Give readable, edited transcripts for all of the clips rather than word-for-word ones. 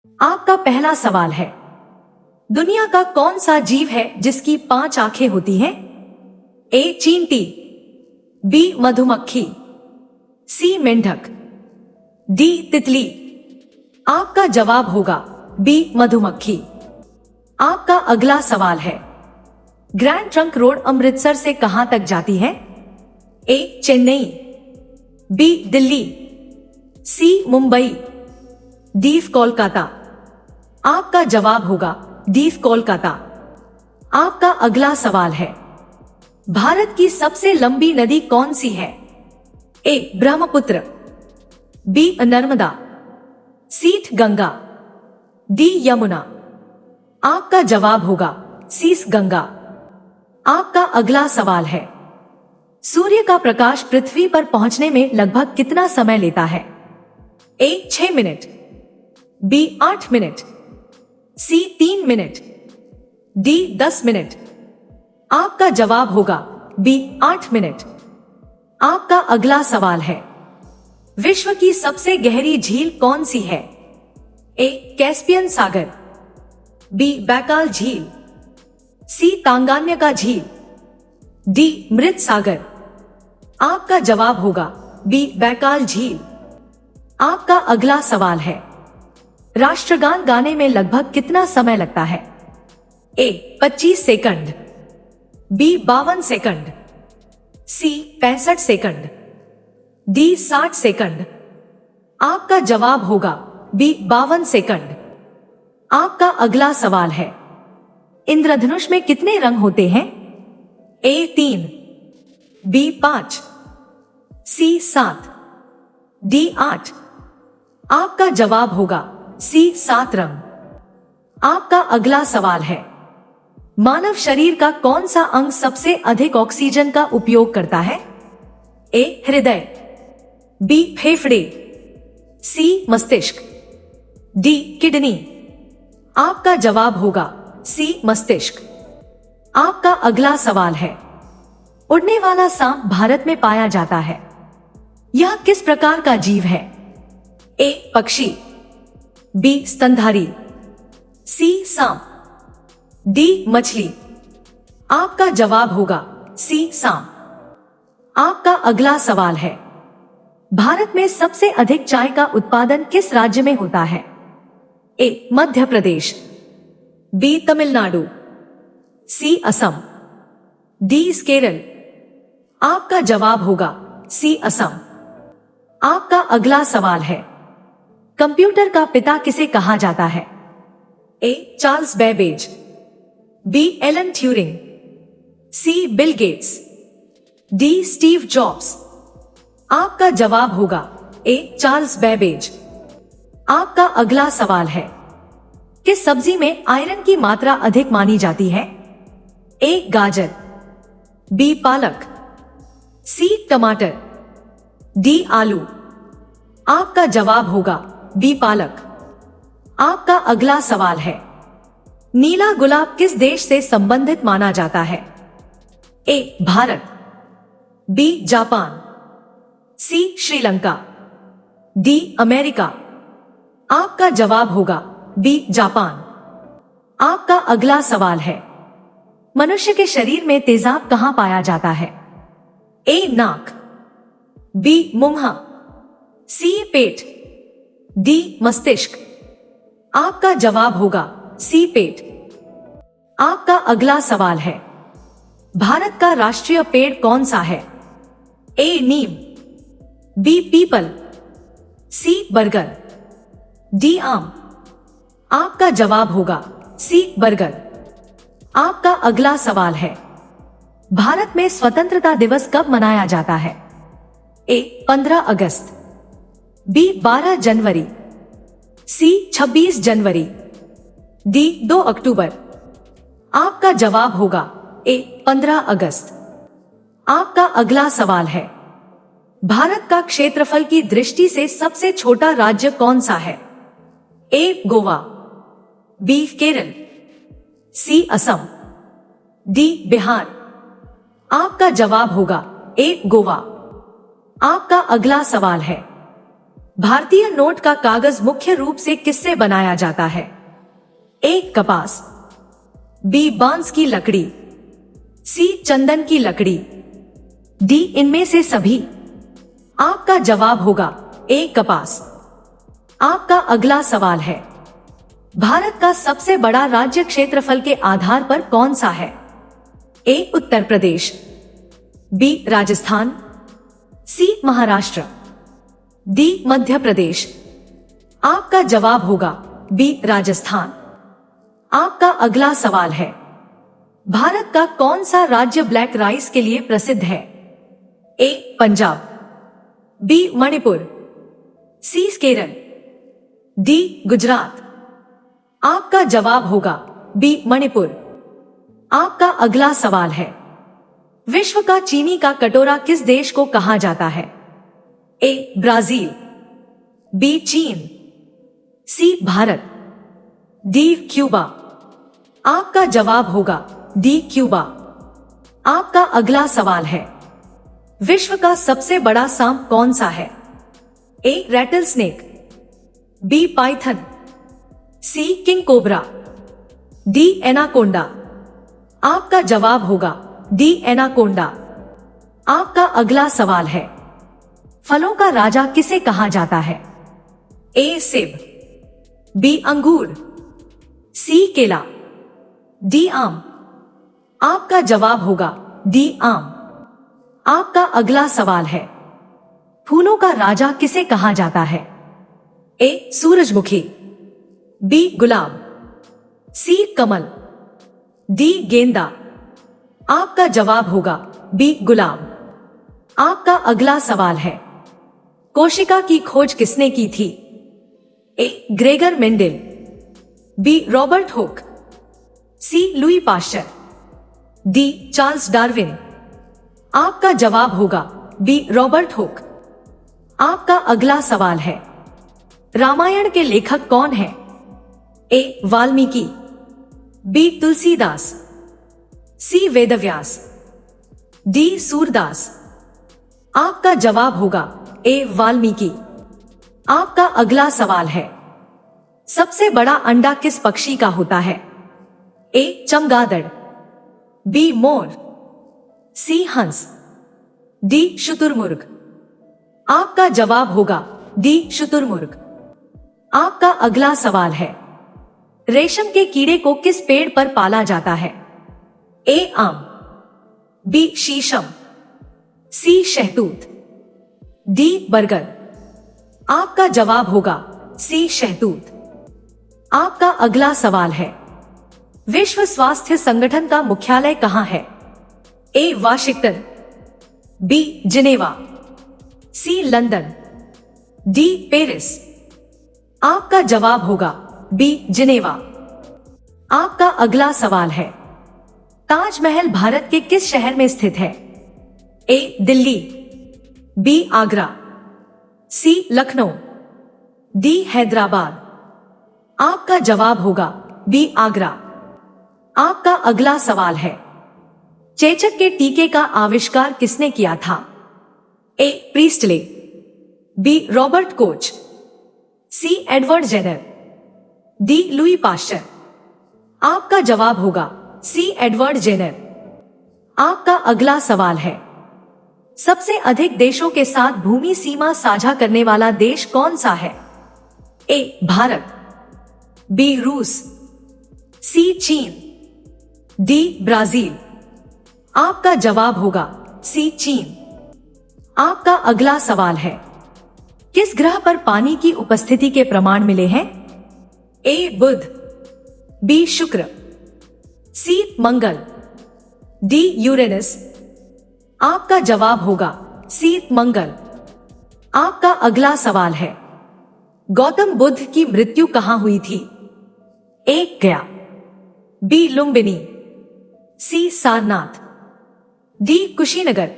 आपका पहला सवाल है, दुनिया का कौन सा जीव है जिसकी 5 आंखें होती हैं? ए चींटी, बी मधुमक्खी, सी मेंढक, डी तितली। आपका जवाब होगा बी मधुमक्खी। आपका अगला सवाल है, ग्रैंड ट्रंक रोड अमृतसर से कहां तक जाती है? ए चेन्नई, बी दिल्ली, सी मुंबई, डी कोलकाता। आपका जवाब होगा डी कोलकाता। आपका अगला सवाल है, भारत की सबसे लंबी नदी कौन सी है? ए ब्रह्मपुत्र, बी नर्मदा, सी गंगा, डी यमुना। आपका जवाब होगा सी गंगा। आपका अगला सवाल है, सूर्य का प्रकाश पृथ्वी पर पहुंचने में लगभग कितना समय लेता है? ए 6 मिनट, बी 8 मिनट, सी 3 मिनट, डी 10 मिनट। आपका जवाब होगा बी 8 मिनट। आपका अगला सवाल है, विश्व की सबसे गहरी झील कौन सी है? ए कैस्पियन सागर, बी बैकाल झील, सी तांगान्यका झील, डी मृत सागर। आपका जवाब होगा बी बैकाल झील। आपका अगला सवाल है, राष्ट्रगान गाने में लगभग कितना समय लगता है? ए 25 सेकंड, बी 52 सेकंड, सी 65 सेकंड, डी 60 सेकंड। आपका जवाब होगा बी 52 सेकंड। आपका अगला सवाल है, इंद्रधनुष में कितने रंग होते हैं? ए 3, बी 5, सी 7, डी 8। आपका जवाब होगा सी 7 रंग। आपका अगला सवाल है, मानव शरीर का कौन सा अंग सबसे अधिक ऑक्सीजन का उपयोग करता है? ए हृदय, बी फेफड़े, सी मस्तिष्क, डी किडनी। आपका जवाब होगा सी मस्तिष्क। आपका अगला सवाल है, उड़ने वाला सांप भारत में पाया जाता है, यह किस प्रकार का जीव है? ए पक्षी, बी स्तनधारी, सी सांप, डी मछली। आपका जवाब होगा सी सांप। आपका अगला सवाल है, भारत में सबसे अधिक चाय का उत्पादन किस राज्य में होता है? ए मध्य प्रदेश, बी तमिलनाडु, सी असम, डी केरल। आपका जवाब होगा सी असम। आपका अगला सवाल है, कंप्यूटर का पिता किसे कहा जाता है? A Charles Babbage, B Alan Turing, C Bill Gates, D Steve Jobs. आपका जवाब होगा ए चार्ल्स बेबेज। आपका अगला सवाल है, किस सब्जी में आयरन की मात्रा अधिक मानी जाती है? ए गाजर, बी पालक, सी टमाटर, डी आलू। आपका जवाब होगा बी पालक। आपका अगला सवाल है, नीला गुलाब किस देश से संबंधित माना जाता है? ए भारत, बी जापान, सी श्रीलंका, डी अमेरिका। आपका जवाब होगा बी जापान। आपका अगला सवाल है, मनुष्य के शरीर में तेजाब कहां पाया जाता है? ए नाक, बी मुंह, सी पेट, डी मस्तिष्क। आपका जवाब होगा सी पेट। आपका अगला सवाल है, भारत का राष्ट्रीय पेड़ कौन सा है? ए नीम, बी पीपल, सी बरगद, डी आम। आपका जवाब होगा सी बरगद। आपका अगला सवाल है, भारत में स्वतंत्रता दिवस कब मनाया जाता है? ए 15 अगस्त, बी 12 जनवरी, सी 26 जनवरी, डी 2 अक्टूबर। आपका जवाब होगा ए 15 अगस्त। आपका अगला सवाल है, भारत का क्षेत्रफल की दृष्टि से सबसे छोटा राज्य कौन सा है? ए गोवा, बी केरल, सी असम, डी बिहार। आपका जवाब होगा ए गोवा। आपका अगला सवाल है, भारतीय नोट का कागज मुख्य रूप से किससे बनाया जाता है? ए कपास, बी बांस की लकड़ी, सी चंदन की लकड़ी, डी इनमें से सभी। आपका जवाब होगा ए कपास। आपका अगला सवाल है, भारत का सबसे बड़ा राज्य क्षेत्रफल के आधार पर कौन सा है? ए उत्तर प्रदेश, बी राजस्थान, सी महाराष्ट्र, डी मध्य प्रदेश। आपका जवाब होगा बी राजस्थान। आपका अगला सवाल है, भारत का कौन सा राज्य ब्लैक राइस के लिए प्रसिद्ध है? ए पंजाब, बी मणिपुर, सी केरल, डी गुजरात। आपका जवाब होगा बी मणिपुर। आपका अगला सवाल है, विश्व का चीनी का कटोरा किस देश को कहा जाता है? ए ब्राजील, बी चीन, सी भारत, डी क्यूबा। आपका जवाब होगा डी क्यूबा। आपका अगला सवाल है, विश्व का सबसे बड़ा सांप कौन सा है? ए रैटल स्नेक, बी पाइथन, सी किंग कोबरा, डी एनाकोंडा। आपका जवाब होगा डी एनाकोंडा। आपका अगला सवाल है, फलों का राजा किसे कहा जाता है? ए सेब, बी अंगूर, सी केला, डी आम। आपका जवाब होगा डी आम। आपका अगला सवाल है, फूलों का राजा किसे कहा जाता है? ए सूरजमुखी, बी गुलाब, सी कमल, डी गेंदा। आपका जवाब होगा बी गुलाब। आपका अगला सवाल है, कोशिका की खोज किसने की थी? A Gregor Mendel, B Robert Hooke, C Louis Pasteur, D Charles Darwin. आपका जवाब होगा बी रॉबर्ट हुक। आपका अगला सवाल है, रामायण के लेखक कौन है? ए वाल्मीकि, बी तुलसीदास, सी वेदव्यास, डी सूरदास। आपका जवाब होगा ए वाल्मीकि। आपका अगला सवाल है, सबसे बड़ा अंडा किस पक्षी का होता है? ए चमगादड़, बी मोर, सी हंस, डी शुतुरमुर्ग। आपका जवाब होगा डी शुतुरमुर्ग। आपका अगला सवाल है, रेशम के कीड़े को किस पेड़ पर पाला जाता है? ए आम, बी शीशम, सी शहतूत, डी बरगद। आपका जवाब होगा सी शहतूत। आपका अगला सवाल है, विश्व स्वास्थ्य संगठन का मुख्यालय कहां है? ए वाशिंगटन, बी जिनेवा, सी लंदन, डी पेरिस। आपका जवाब होगा बी जिनेवा। आपका अगला सवाल है, ताजमहल भारत के किस शहर में स्थित है? ए दिल्ली, बी आगरा, सी लखनऊ, डी हैदराबाद। आपका जवाब होगा बी आगरा। आपका अगला सवाल है, चेचक के टीके का आविष्कार किसने किया था? A Priestley, B Robert Koch, C Edward Jenner, D Louis Pasteur. आपका जवाब होगा सी एडवर्ड जेनर। आपका अगला सवाल है, सबसे अधिक देशों के साथ भूमि सीमा साझा करने वाला देश कौन सा है? ए भारत, बी रूस, सी चीन, डी ब्राजील। आपका जवाब होगा सी चीन। आपका अगला सवाल है, किस ग्रह पर पानी की उपस्थिति के प्रमाण मिले हैं? ए बुध, बी शुक्र, सी मंगल, डी यूरेनस। आपका जवाब होगा सी मंगल। आपका अगला सवाल है, गौतम बुद्ध की मृत्यु कहां हुई थी? ए गया, बी लुम्बिनी, सी सारनाथ, डी कुशीनगर।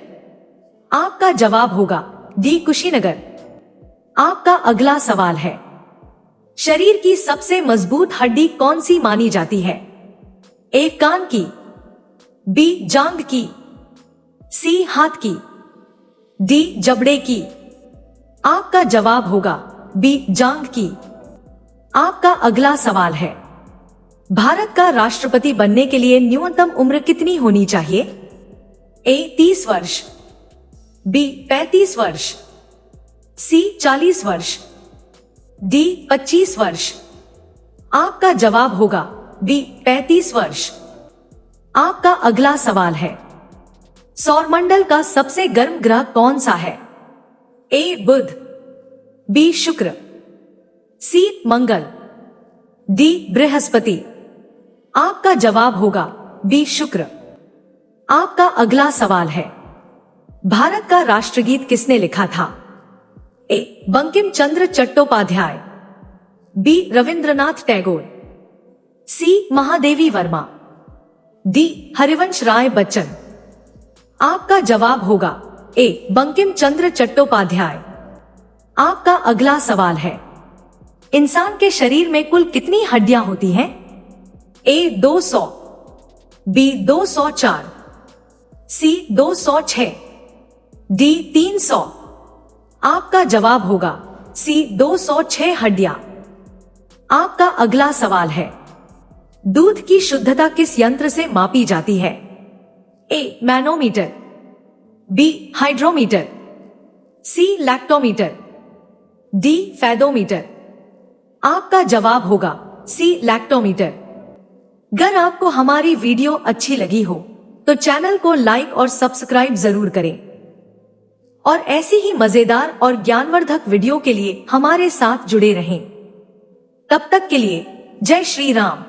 आपका जवाब होगा डी कुशीनगर। आपका अगला सवाल है, शरीर की सबसे मजबूत हड्डी कौन सी मानी जाती है? ए कान की, बी जांघ की, सी हाथ की, डी जबड़े की। आपका जवाब होगा बी जांग की। आपका अगला सवाल है, भारत का राष्ट्रपति बनने के लिए न्यूनतम उम्र कितनी होनी चाहिए? ए 30 वर्ष, बी 35 वर्ष, सी 40 वर्ष, डी 25 वर्ष। आपका जवाब होगा बी 35 वर्ष। आपका अगला सवाल है, सौरमंडल का सबसे गर्म ग्रह कौन सा है? ए बुध, बी शुक्र, सी मंगल, डी बृहस्पति। आपका जवाब होगा बी शुक्र। आपका अगला सवाल है, भारत का राष्ट्रगीत किसने लिखा था? ए बंकिम चंद्र चट्टोपाध्याय, बी रविंद्रनाथ टैगोर, सी महादेवी वर्मा, डी हरिवंश राय बच्चन। आपका जवाब होगा ए बंकिम चंद्र चट्टोपाध्याय। आपका अगला सवाल है, इंसान के शरीर में कुल कितनी हड्डियां होती हैं? ए 200, बी 204, सी 206, डी 300। आपका जवाब होगा सी 206 हड्डियां। आपका अगला सवाल है, दूध की शुद्धता किस यंत्र से मापी जाती है? ए मैनोमीटर, बी हाइड्रोमीटर, सी लैक्टोमीटर, डी फैदोमीटर। आपका जवाब होगा सी लैक्टोमीटर। अगर आपको हमारी वीडियो अच्छी लगी हो तो चैनल को लाइक और सब्सक्राइब जरूर करें और ऐसी ही मजेदार और ज्ञानवर्धक वीडियो के लिए हमारे साथ जुड़े रहें। तब तक के लिए जय श्री राम।